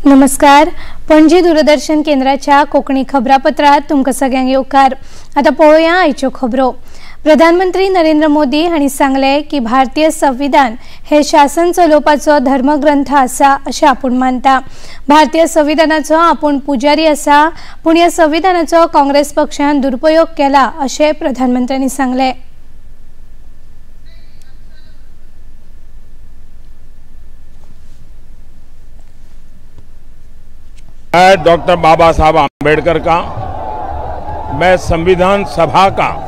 नमस्कार. पणजी दूरदर्शन केंद्राच्या कोकणी खबरापत्रात तुमकां सगळ्यांक येवकार. आता पळोवया आयच्यो खबरो. प्रधानमंत्री नरेंद्र मोदी हांणी सांगले की भारतीय संविधान हे शासन चलोवपाचो धर्मग्रंथ आसा अशें आपूण मानता. भारतीय संविधानाचो आपूण पुजारी आसा, पूण ह्या संविधानाचो काँग्रेस पक्षान दुरुपयोग केला अशें प्रधानमंत्र्यांनी सांगले. डॉक्टर बाबा साहब आम्बेडकर का, मैं संविधान सभा का,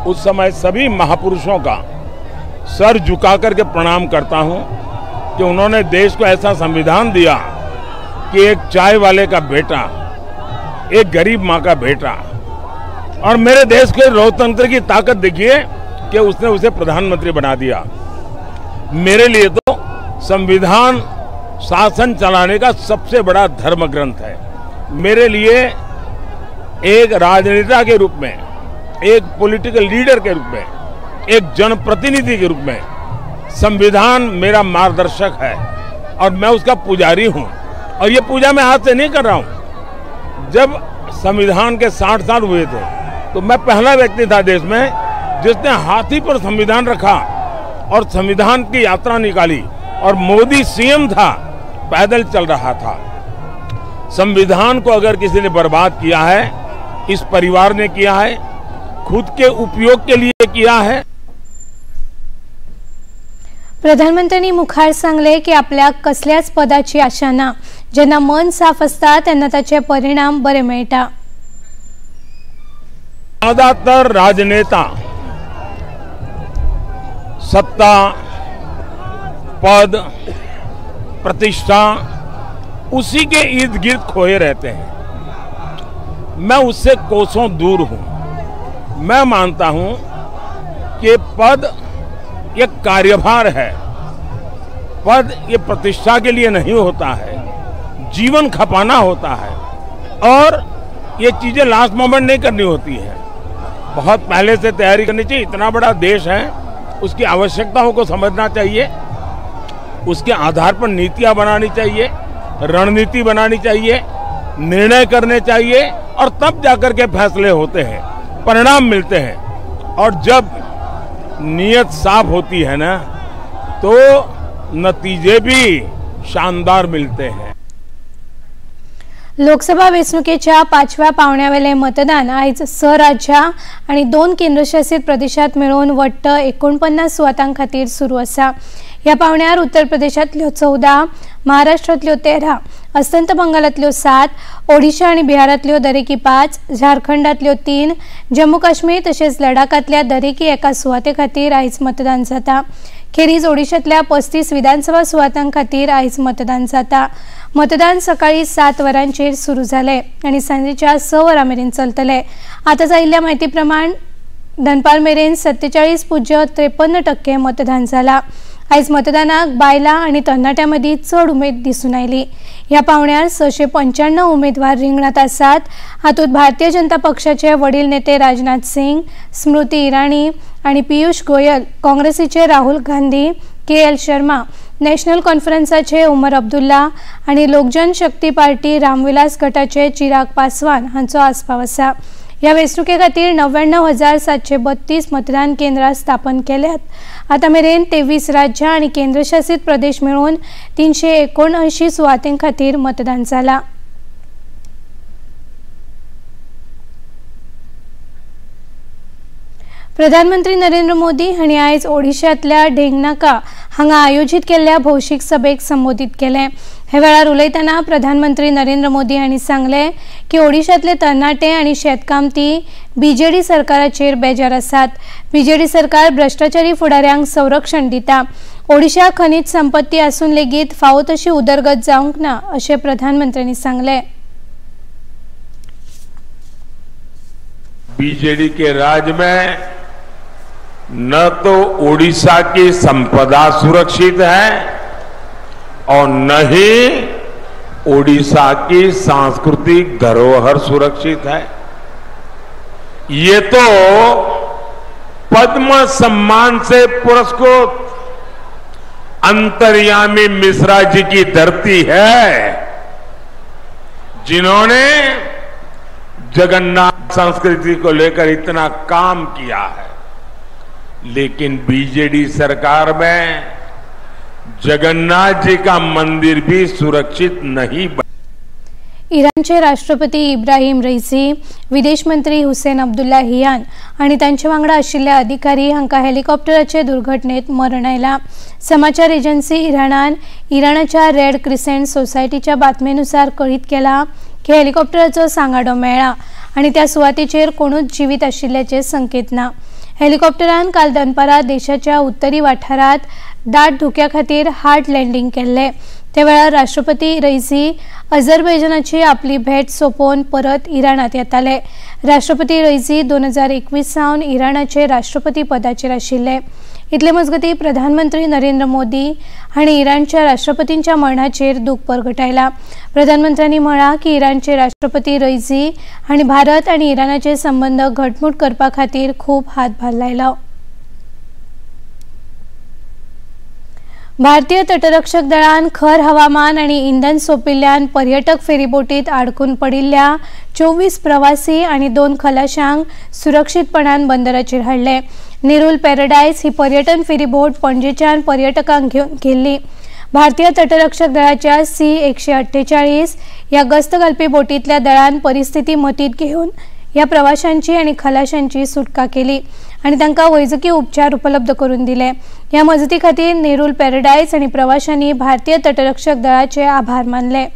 उस समय सभी महापुरुषों का सर झुका करके प्रणाम करता हूं कि उन्होंने देश को ऐसा संविधान दिया कि एक चाय वाले का बेटा, एक गरीब मां का बेटा, और मेरे देश के लोकतंत्र की ताकत देखिए कि उसने उसे प्रधानमंत्री बना दिया. मेरे लिए तो संविधान शासन चलाने का सबसे बड़ा धर्म ग्रंथ है. मेरे लिए एक राजनेता के रूप में, एक पॉलिटिकल लीडर के रूप में, एक जनप्रतिनिधि के रूप में संविधान मेरा मार्गदर्शक है और मैं उसका पुजारी हूं. और ये पूजा मैं आज से नहीं कर रहा हूं. जब संविधान के 60 साल हुए थे तो मैं पहला व्यक्ति था देश में जिसने हाथी पर संविधान रखा और संविधान की यात्रा निकाली, और मोदी सीएम था, पैदल चल रहा था. संविधान को अगर किसी ने बर्बाद किया है, इस परिवार ने किया है, खुद के उपयोग के लिए किया है. प्रधानमंत्र्यांनी मुखार सांगले की आपल्याक कसल्याच पदाची आशा ना. जेन्ना मन साफ असता तेन्ना ताचे परिणाम बरे मेळटा. ज्यादातर राजनेता सत्ता, पद, प्रतिष्ठा, उसी के इर्द गिर्द खोए रहते हैं. मैं उससे कोसों दूर हूं. मैं मानता हूं कि पद एक कार्यभार है. पद ये प्रतिष्ठा के लिए नहीं होता है, जीवन खपाना होता है, और ये चीजें लास्ट मोमेंट नहीं करनी होती है. बहुत पहले से तैयारी करनी चाहिए. इतना बड़ा देश है, उसकी आवश्यकताओं को समझना चाहिए, उसके आधार पर नीतियां बनानी चाहिए, रणनीति बनानी चाहिए, निर्णय करने चाहिए, और तब जाकर के फैसले होते हैं, परिणाम मिलते हैं. और जब नीयत साफ होती है ना, तो नतीजे भी शानदार मिलते हैं. लोकसभा वेंचणुकेच्या 5व्या पावण्यावेले मतदान आयज 6 राज्यां आणि 2 केंद्रशासित प्रदेशात मेळून वट्ट 49 सुवातां खातीर सुरू आसा. ह्या पावण्यार उत्तर प्रदेशांतल्यो 14, महाराष्ट्रांतल्यो 13, अस्तंत बंगालांतल्यो 7, ओडिशा आणि बिहारांतल्यो दरेकी 5, झारखंडांतल्यो 3, जम्मू काश्मीर तशेंच लडाखांतल्या दरेकी एका सुवाते खातीर आयज मतदान जाता. खेरीज ओडिशांतल्या 35 विधानसभा सुवातां खातीर आयज मतदान जाता. मतदान सकाळी 7 वरांचेर सुरू जाले आणि सांजेच्या 6 वरां मेरेन चलतले. आता जायिल्ल्या म्हायती प्रमाण दनपार मेरेन 47.53% मतदान जाला. आयज मतदानाक बायलां आणि तरणाट्यां मदीं चड उमेद दिसून आयली. ह्या पावण्यार 695 उमेदवार रिंगणात आसात. हातूंत भारतीय जनता पक्षाचे वडील नेते राजनाथ सिंग, स्मृती इराणी आणि पियुष गोयल, काँग्रेसीचे राहुल गांधी, KL शर्मा, नॅशनल कॉन्फरन्साचे उमर अब्दुल्ला आणि लोकजन शक्ती पार्टी रामविलास गटाचे चिराग पासवान हांचो आस्पाव आसा. ह्या वेंचणुके खातीर 99,732 मतदान केंद्रां स्थापन केल्यात. आता मेरेन 23 राज्यां आणि केंद्रशासित प्रदेश मेळून 379 सुवातें खातीर मतदान जालां. प्रधानमंत्री नरेंद्र मोदी हांणी आयज ओडिशांतल्या ढेंगनाका हांगा आयोजीत केल्ल्या भौशीक सभेक संबोधीत केलें. हे वेळार उलयतना प्रधानमंत्री नरेंद्र मोदी हांणी सांगले की ओडिशांतले तरणाटे आणि शेतकामती BJD सरकाराचेर बेजार आसात. BJD सरकार भ्रष्टाचारी फुडाऱ्यांक संरक्षण दिता. ओडिशा खनीज संपत्ती आसून लेगीत फावो तशी उदरगत जावंक ना अशें प्रधानमंत्र्यांनी सांगले. BJD के राज में न तो ओडिशा की संपदा सुरक्षित है और न ही ओडिशा की सांस्कृतिक धरोहर सुरक्षित है. ये तो पद्म सम्मान से पुरस्कृत अंतर्यामी मिश्रा जी की धरती है जिन्होंने जगन्नाथ संस्कृति को लेकर इतना काम किया है, लेकिन बीजेडी सरकार में जगन्नाथ जी का मंदिर भी सुरक्षित नहीं बना। इराणचे राष्ट्रपती इब्राहिम रईसी, विदेश मंत्री हुसेन अब्दुल्लाहियान आणि त्यांच्या वांगडा आशिल्ले अधिकारी हांका हेलिकॉप्टराचे दुर्घटनेत मरण आयला। समाचार एजन्सी इराणाच्या रेड क्रिसेंट सोसायटीच्या बातमेनुसार कळीत केला की हेलिकॉप्टराचो सांगाडो मेळ्ळा आणि त्या सुवातेचेर कोणूच जीवित आशिल्ल्याचे संकेत ना। हेलिकॉप्टरान काल दनपारा देशाच्या उत्तरी वाठारात दाट धुक्या खातीर हार्ड लँडिंग केल्ले। त्या वेळार राष्ट्रपती रईसी अझरबैजानाची आपली भेट सोंपोवन परत इराणात येताले। राष्ट्रपती रईसी 2021 सावन इराणाचे राष्ट्रपती पदाचेर आशिल्ले। इतले मजगती प्रधानमंत्री नरेंद्र मोदी हांणी इराणच्या राष्ट्रपतींच्या मरणाचेर दुख परगटायला। प्रधानमंत्र्यांनी म्हळां की इराणचे राष्ट्रपती रईसी हांणी भारत आणि इराणाचे संबंध घटमूट करपा खातीर खूब हातभार लायला। भारतीय तटरक्षक दळान खर हवामान आणि इंधन सोपिल्ल्यान पर्यटक फेरीबोटीत आडकून पडिल्ल्या 24 प्रवासी आणि 2 खलाशांक सुरक्षितपणान बंदराचेर हाडले। नेरुल पॅराडायस ही पर्यटन फेरीबोट पणजेच्यान पर्यटकांक घेवन गेल्ली। भारतीय तटरक्षक दळाच्या C-148 या गस्त घालपी बोटींतल्या दळान परिस्थिती मतीत घेवन या प्रवाशांची आणि खलाशांची सुटका केली आणि तांकां वैजकी उपचार उपलब्ध करून दिले। या मजती खातीर नेरुल पॅराडायस आणि प्रवाशांनी भारतीय तटरक्षक दळाचे आभार मानले।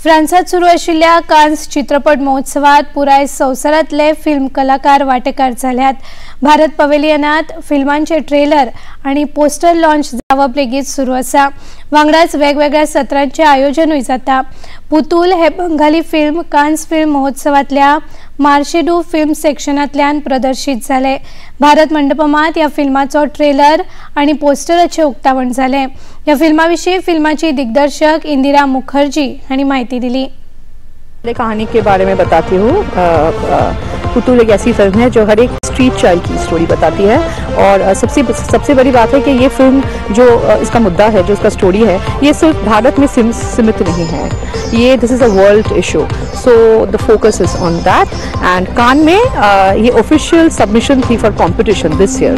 फ्रांसात सुरू आशिल्ल्या कान्स चित्रपट महोत्सवात पुराय संवसारांतले फिल्म कलाकार वांटेकार जाल्यात। भारत पवेलियनात फिल्मांचे ट्रेलर आणि पोस्टर लॉन्च जावप लेगीत सुरू आसा। वांगडाच वेगवेगळ्या सत्रांचे आयोजनूय जाता। पुतूल हे बंगाली फिल्म कान्स फिल्म महोत्सवातल्या मार्शेडू फिल्म सेक्शनांतल्यान प्रदर्शित जाले। भारत मंडपमात या फिल्माचो ट्रेलर आणि पोस्टराचे उक्तावण जाले। या फिल्माविषयी फिल्माची दिग्दर्शक इंदिरा मुखर्जी हांणी माहिती दिली। कहानी के बारे में बताती हूँ। पुतूल एक ऐसी फिल्म है जो हर एक स्ट्रीट चाइल्ड की स्टोरी बताती है और सबसे बड़ी बात है कि ये फिल्म जो इसका मुद्दा है, जो इसका स्टोरी है, ये सिर्फ भारत में सीमित नहीं है। ये this is a world issue, so the focus is on that. And Cannes में ये ऑफिशियल सबमिशन थी फॉर कंपटीशन दिस ईयर,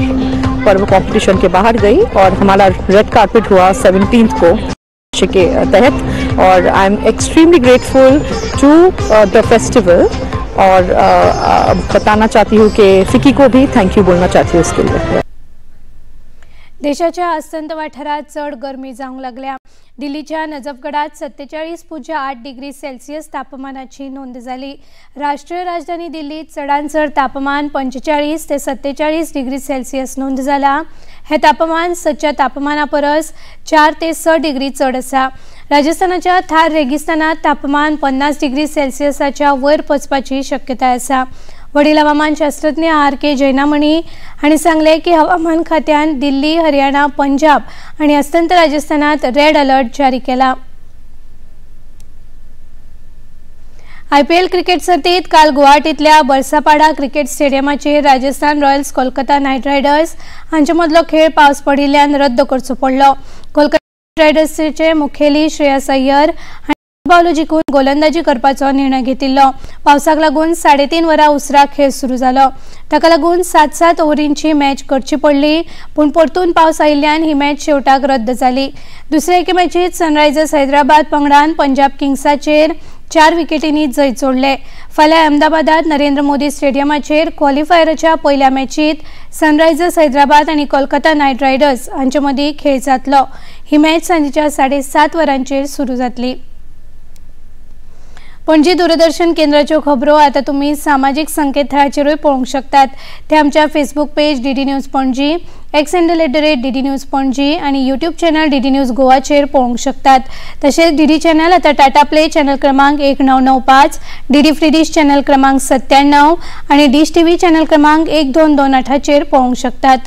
पर वो कंपटीशन के बाहर गई और हमारा रेड कार्पेट हुआ 17th को के तहत। और I am extremely grateful to the festival और बताना चाहती हूँ कि फिकी को भी थैंक यू बोलना चाहती हूँ इसके लिए। देशाच्या अस्तंत वाठारात चढ गरमी जावंक लागल्या। दिल्लीच्या नजफगडात 47.8 डिग्री सेल्सियस तापमानाची नोंद झाली। राष्ट्रीय राजधानी दिल्लीत चढान चढ तापमान 45 ते 47 डिग्री सेल्सियस नोंद जाला। हे तापमान सच्या तापमानापरस 4 ते 6 डिग्री चढ आसा। राजस्थानाच्या थार रेगिस्तानात तापमान 50 डिग्री सेल्सियसाच्या वयर वचपाची शक्यताय आसा। वडील हवामान शास्त्रज्ञ R.K. जैनामणी हांणी सांगले की हवामान खात्यान दिल्ली, हरियाणा, पंजाब आणि अस्तंत राजस्थानात रेड अलर्ट जारी केला। IPL क्रिकेट सर्तीत काल गुवाहाटीतल्या बरसापाडा क्रिकेट स्टेडियमाचेर Rajasthan Royals Kolkata Knight Riders हांचे मदलो खेळ पावस पडिल्ल्यान रद्द करचो पडलो। कोलकाता नायट रायडर्सचे मुखेली श्रेयस अय्यर बावलो जिखून गोलंदाजी करपाचो निर्णय घेतिल्लो। पावसाक लागून 3.5 वरां उसरा खेळ सुरू जालो। ताका लागून 7-7 ओव्हरींची मॅच करची पडली, पूण परतून पावस आयिल्ल्यान ही मॅच शेवटाक रद्द जाली। दुसरे एके मॅचीत सनरायझर्स हैदराबाद पंगडान पंजाब किंग्साचेर 4 विकेटींनी जैत जोडले। फाल्यां अहमदाबादात नरेंद्र मोदी स्टेडियमाचेर क्वॉलिफायराच्या पहिल्या मॅचीत सनरायझर्स हैदराबाद आणि कोलकाता नायट रायडर्स हांचे मदीं खेळ जातलो। ही मॅच सांजेच्या 7:30 वरांचेर सुरू जातली। पणजी दूरदर्शन केंद्राच्यो खबरो आता तुम्ही सामाजिक संकेतथळाचेरूय पळोवंक शकतात। ते आमच्या Facebook page DD news Panaji, x handle @DD news Panaji आणि यूट्यूब चॅनल DD न्यूज गोवाचेर पळोवंक शकतात। तसेच DD चॅनल आता टाटा प्ले चॅनल क्रमांक 1995, DD फ्री डिश चॅनल क्रमांक 97 आणि डिश TV चॅनल क्रमांक 1228चेर पळोवंक शकतात।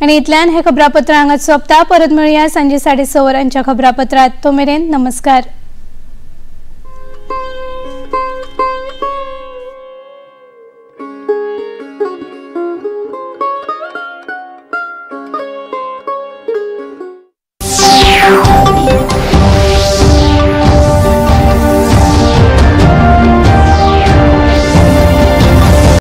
आणि इतल्यान हे खबरापत्र हांगाच सोंपता। परत मेळुया सांजे 6:30 वरांच्या खबरापत्रात। तो मेरेन नमस्कार।